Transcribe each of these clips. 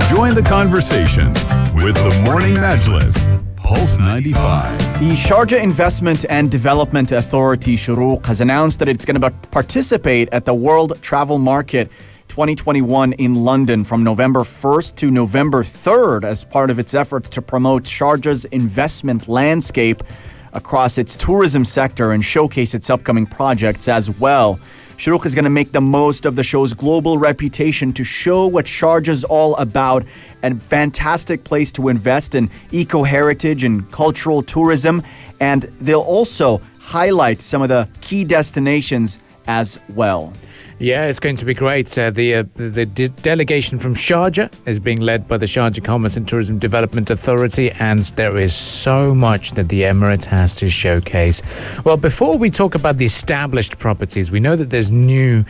Join the conversation with the Morning Majlis, Pulse 95. The Sharjah Investment and Development Authority, Shuruq, has announced that it's going to participate at the World Travel Market 2021 in London from November 1st to November 3rd as part of its efforts to promote Sharjah's investment landscape across its tourism sector and showcase its upcoming projects as well. Shuruq is going to make the most of the show's global reputation to show what Sharjah is all about, a fantastic place to invest in eco-heritage and cultural tourism, and they'll also highlight some of the key destinations as well. Yeah, it's going to be great. The delegation from Sharjah is being led by the Sharjah Commerce and Tourism Development Authority, and there is so much that the Emirate has to showcase. Well, before we talk about the established properties, we know that there's new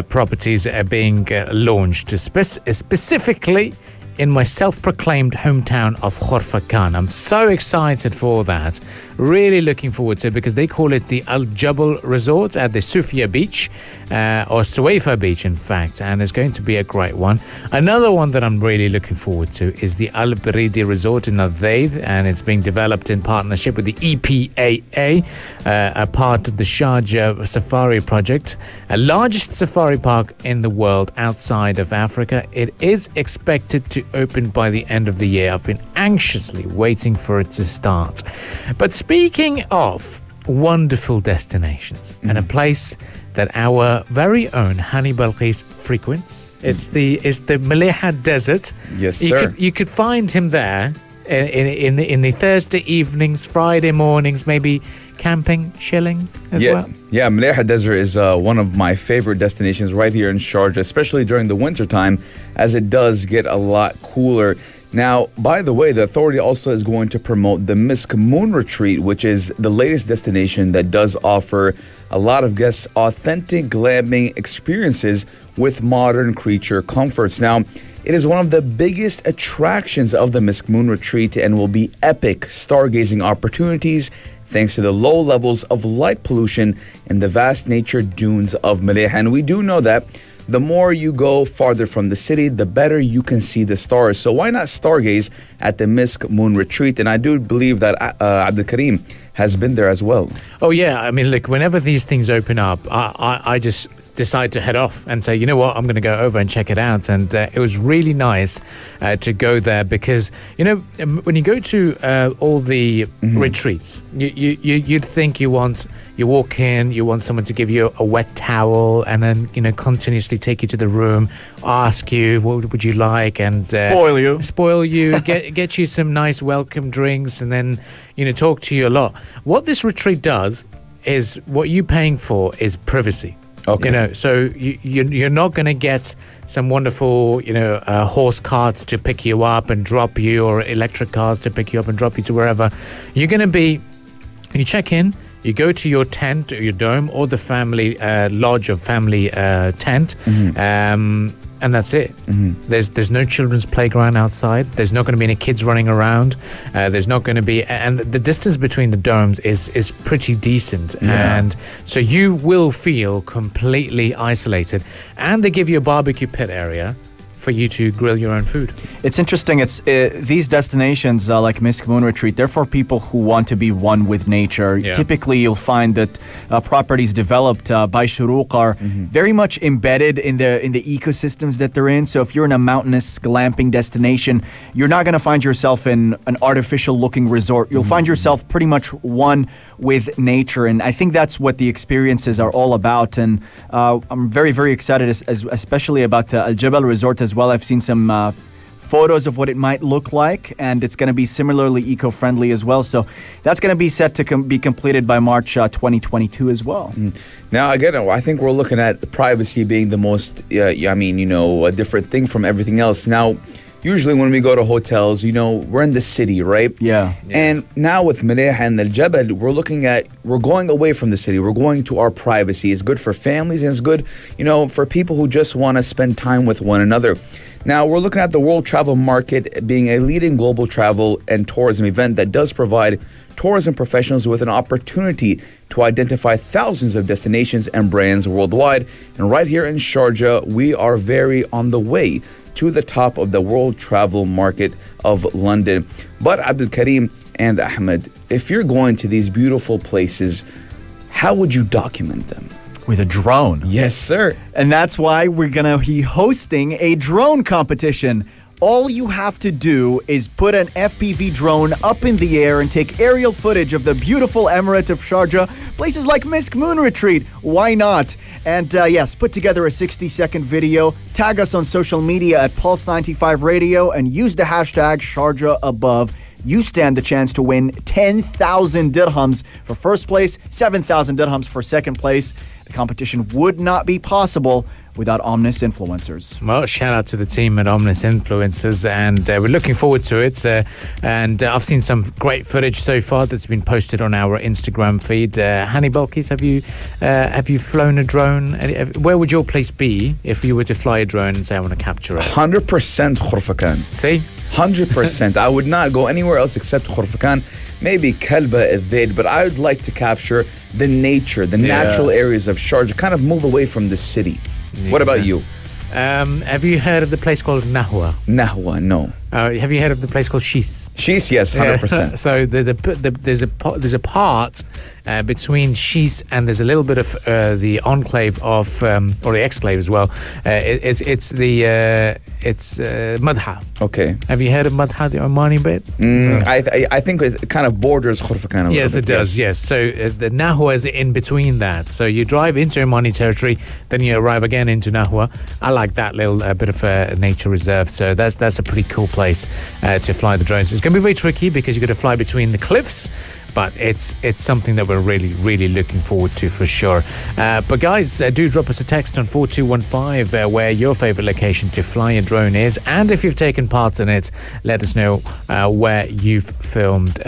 properties being launched, specifically in my self-proclaimed hometown of Khorfakan. I'm so excited for that. Really looking forward to it because they call it the Al Jabal Resort at the Sufia Beach, or Suwaifa Beach, in fact, and it's going to be a great one. Another one that I'm really looking forward to is the Al Baridi Resort in Al Dhayd, and it's being developed in partnership with the EPAA, a part of the Sharjah Safari Project, a largest safari park in the world outside of Africa. It is expected to open by the end of the year. I've been anxiously waiting for it to start. But speaking of wonderful destinations and a place that our very own Hani Balqis frequents, it's the Maliha Desert. Yes, sir. You could find him there in the Thursday evenings, Friday mornings, maybe camping, chilling as well. Yeah, Maliha Desert is one of my favorite destinations right here in Sharjah, especially during the wintertime, as it does get a lot cooler. Now, by the way, the authority also is going to promote the Misk Moon Retreat, which is the latest destination that does offer a lot of guests authentic glamping experiences with modern creature comforts. Now, it is one of the biggest attractions of the Misk Moon Retreat and will be epic stargazing opportunities thanks to the low levels of light pollution in the vast nature dunes of Maliha. And we do know that the more you go farther from the city, the better you can see the stars. So why not stargaze at the Misk Moon Retreat? And I do believe that Abdul Karim has been there as well. Oh, yeah. I mean, look, whenever these things open up, I just decide to head off and say, you know what, I'm going to go over and check it out. And it was really nice to go there because, you know, when you go to all the retreats, you'd think you walk in, you want someone to give you a wet towel and then, you know, continuously take you to the room, ask you, what would you like? And spoil you, get you some nice welcome drinks and then, you know, talk to you a lot. What this retreat does is what you're paying for is privacy. Okay. You know, so you're not going to get some wonderful, you know, horse carts to pick you up and drop you or electric cars to pick you up and drop you to wherever. You're going to be, you check in, you go to your tent or your dome or the family lodge or family tent, and that's it. There's no children's playground outside. There's not going to be any kids running around. There's not going to be, and the distance between the domes is pretty decent. Yeah. And so you will feel completely isolated. And they give you a barbecue pit area for you to grill your own food. It's interesting. These destinations like Misk Moon Retreat, they're for people who want to be one with nature. Yeah. Typically, you'll find that properties developed by Shuruq are very much embedded in the ecosystems that they're in. So if you're in a mountainous glamping destination, you're not going to find yourself in an artificial-looking resort. You'll find yourself pretty much one with nature, and I think that's what the experiences are all about. And I'm very, very excited, especially about Al Jabal Resort as well. I've seen some photos of what it might look like, and it's going to be similarly eco-friendly as well. So that's going to be set to be completed by March 2022 as well. Now, again, I think we're looking at privacy being the most, a different thing from everything else. Now, usually when we go to hotels, we're in the city, right? Yeah. And now with Maliha and Al Jabal, we're going away from the city. We're going to our privacy. It's good for families and it's good, for people who just want to spend time with one another. Now, we're looking at the World Travel Market being a leading global travel and tourism event that does provide tourism professionals with an opportunity to identify thousands of destinations and brands worldwide. And right here in Sharjah, we are very on the way to the top of the world travel market of London. But Abdul Karim and Ahmed, if you're going to these beautiful places, how would you document them? With a drone. Yes, sir. And that's why we're going to be hosting a drone competition. All you have to do is put an FPV drone up in the air and take aerial footage of the beautiful Emirate of Sharjah, places like Misk Moon Retreat. Why not? And yes, put together a 60-second video, tag us on social media at Pulse95 Radio, and use the hashtag SharjahAbove. You stand the chance to win 10,000 dirhams for first place, 7,000 dirhams for second place. The competition would not be possible without Omnis Influencers. Well, shout out to the team at Omnis Influencers, and we're looking forward to it. And I've seen some great footage so far that's been posted on our Instagram feed. Hani Balkis, have you flown a drone? Where would your place be if you were to fly a drone and say, I want to capture it? 100% Khurfakan. See? 100%. I would not go anywhere else except Khurfakan. Maybe Kalba Adhaid, but I would like to capture the nature, the natural areas of Sharjah, kind of move away from the city. What about you? Have you heard of the place called Nahwa? Nahwa, no. Have you heard of the place called Shis? Shis, yes, 100%. So there's a part between Shis and there's a little bit of the enclave of or the exclave as well. It's Madha. Okay. Have you heard of Madha, the Omani bit? I think it kind of borders Khurfakan a little Yes, bit. it does. Yes. So the Nahwa is in between that. So you drive into Omani territory, then you arrive again into Nahwa. I like that little bit of a nature reserve. So that's a pretty cool place to fly the drones. It's going to be very tricky because you've got to fly between the cliffs, but it's something that we're really looking forward to for sure. But guys, do drop us a text on 4215 where your favorite location to fly a drone is, and if you've taken part in it, let us know where you've filmed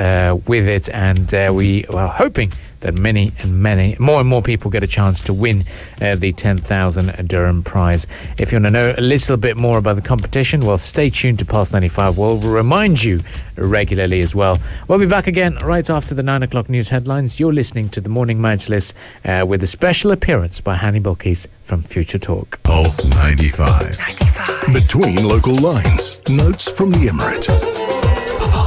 with it, and we are hoping that many more and more people get a chance to win the 10,000 dirham prize. If you want to know a little bit more about the competition, well, stay tuned to Pulse 95. We'll remind you regularly as well. We'll be back again right after the 9 o'clock news headlines. You're listening to the Morning Majlis with a special appearance by Hani Balkis from Future Talk. Pulse 95. Between local lines, notes from the Emirate.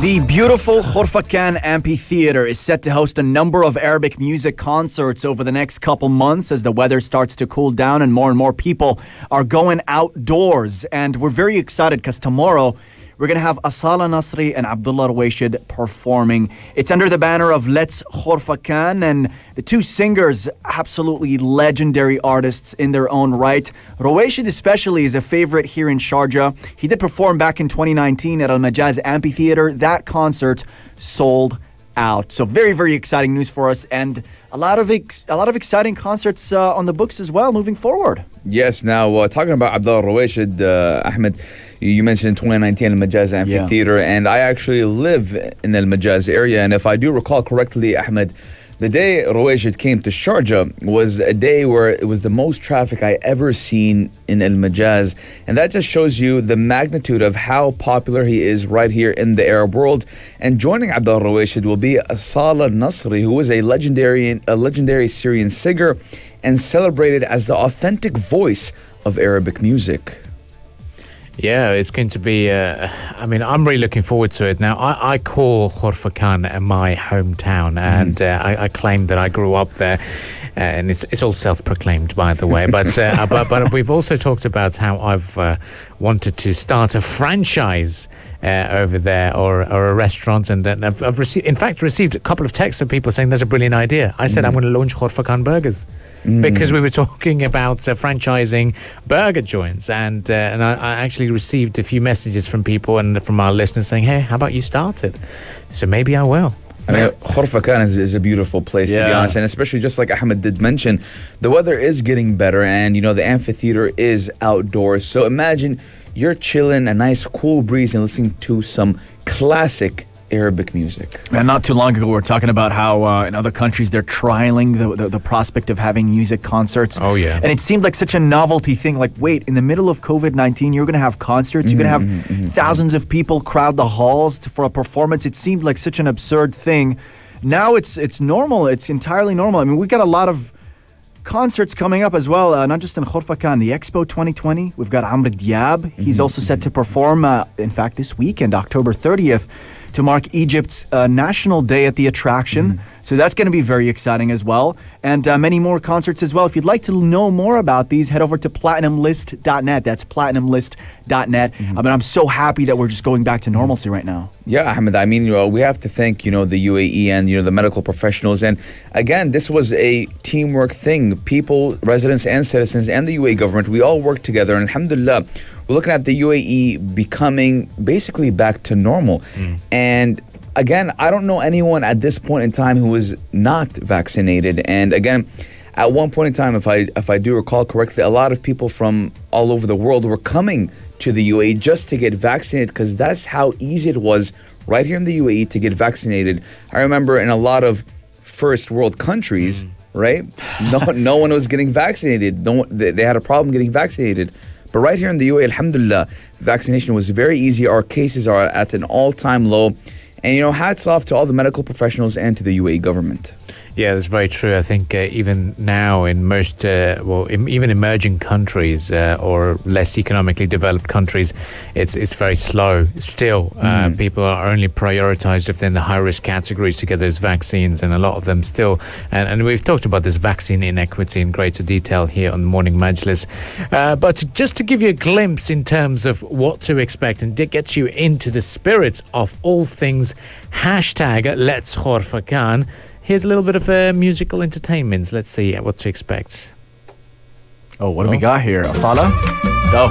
The beautiful Khurfakan Amphitheater is set to host a number of Arabic music concerts over the next couple months as the weather starts to cool down and more people are going outdoors. And we're very excited because tomorrow we're going to have Asala Nasri and Abdullah Raweshid performing. It's under the banner of Let's Khurfakan, and the two singers, absolutely legendary artists in their own right. Raweshid especially is a favorite here in Sharjah. He did perform back in 2019 at Al Majaz Amphitheater. That concert sold out. So very exciting news for us, and a lot of exciting concerts on the books as well moving forward. Yes, now talking about Abdullah Raweshid, Ahmed, you mentioned 2019 Al Majaz Amphitheater, and I actually live in Al Majaz area, and if I do recall correctly, Ahmed, the day Raweshid came to Sharjah was a day where it was the most traffic I ever seen in Al Majaz, and that just shows you the magnitude of how popular he is right here in the Arab world. And joining Abdullah Raweshid will be Asala Nasri, who is a legendary Syrian singer and celebrated as the authentic voice of Arabic music. Yeah, it's going to be, I'm really looking forward to it. Now, I call Khurfakan my hometown, and I claim that I grew up there, and it's all self-proclaimed, by the way. But we've also talked about how I've wanted to start a franchise over there, or a restaurant, and then I've received a couple of texts of people saying that's a brilliant idea. I said I'm going to launch Khurfakan Burgers. Because we were talking about franchising burger joints, and I actually received a few messages from people and from our listeners saying, hey, how about you start it? So maybe I will. I mean, Khurfakan is a beautiful place, to be honest, and especially just like Ahmed did mention, the weather is getting better, and the amphitheater is outdoors. So imagine you're chilling, a nice cool breeze, and listening to some classic Arabic music. And not too long ago, we were talking about how in other countries they're trialing the prospect of having music concerts. Oh, yeah. And it seemed like such a novelty thing. Like, wait, in the middle of COVID-19, you're going to have concerts. You're going to have thousands of people crowd the halls for a performance. It seemed like such an absurd thing. Now it's normal. It's entirely normal. I mean, we got a lot of concerts coming up as well, not just in Khorfakan, the Expo 2020. We've got Amr Diab. He's also set to perform, in fact, this weekend, October 30th, to mark Egypt's National Day at the attraction. So that's going to be very exciting as well. And many more concerts as well. If you'd like to know more about these, head over to platinumlist.net. That's platinumlist.net. But I'm so happy that we're just going back to normalcy right now. Yeah, Ahmed, I mean, we have to thank, the UAE and, the medical professionals. And again, this was a teamwork thing. People, residents and citizens and the UAE government, we all worked together. And alhamdulillah, we're looking at the UAE becoming basically back to normal. And again, I don't know anyone at this point in time who is not vaccinated. And again, at one point in time, if I do recall correctly, a lot of people from all over the world were coming to the UAE just to get vaccinated because that's how easy it was right here in the UAE to get vaccinated. I remember in a lot of first world countries, right? No one was getting vaccinated. They had a problem getting vaccinated. But right here in the UAE, alhamdulillah, vaccination was very easy. Our cases are at an all-time low. And, hats off to all the medical professionals and to the UAE government. Yeah, that's very true. I think even now in most, even emerging countries or less economically developed countries, it's very slow still. People are only prioritized if they're in the high-risk categories to get those vaccines, and a lot of them still. And we've talked about this vaccine inequity in greater detail here on the Morning Majlis. But just to give you a glimpse in terms of what to expect and to get you into the spirit of all things hashtag Let's Khorfakan, here's a little bit of musical entertainment. Let's see what to expect. Oh, what do we got here? Asala? Go.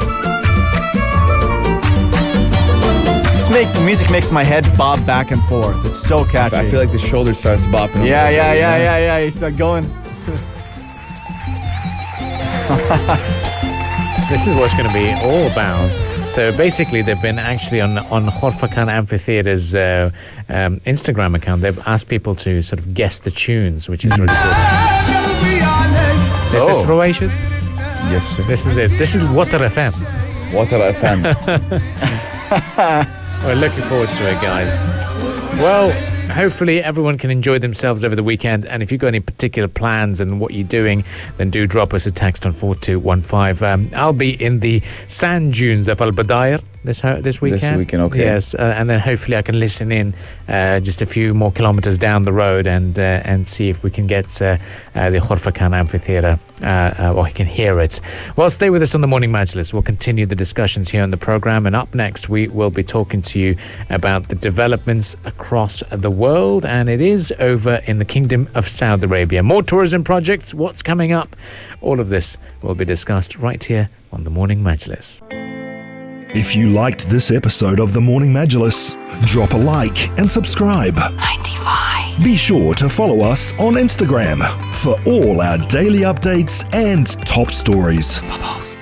Music makes my head bob back and forth. It's so catchy. I feel like the shoulder starts bopping. Yeah. You start going. This is what's going to be all about. So basically, they've been actually on Khorfakan Amphitheatre's Instagram account. They've asked people to sort of guess the tunes, which is really cool. This is Roaishid? Yes, sir. This is it. This is Water FM. Water FM. We're looking forward to it, guys. Well, hopefully everyone can enjoy themselves over the weekend. And if you've got any particular plans and what you're doing, then do drop us a text on 4215. I'll be in the sand dunes of Al Badair this weekend. This weekend, okay. Yes, and then hopefully I can listen in just a few more kilometers down the road and see if we can get the Khorfakan Amphitheatre, or you can hear it. Well, stay with us on the Morning Majlis. We'll continue the discussions here on the programme, and up next we will be talking to you about the developments across the world, and it is over in the Kingdom of Saudi Arabia. More tourism projects, what's coming up, all of this will be discussed right here on the Morning Majlis. If you liked this episode of the Morning Majlis, drop a like and subscribe. 95. Be sure to follow us on Instagram for all our daily updates and top stories. Bubbles.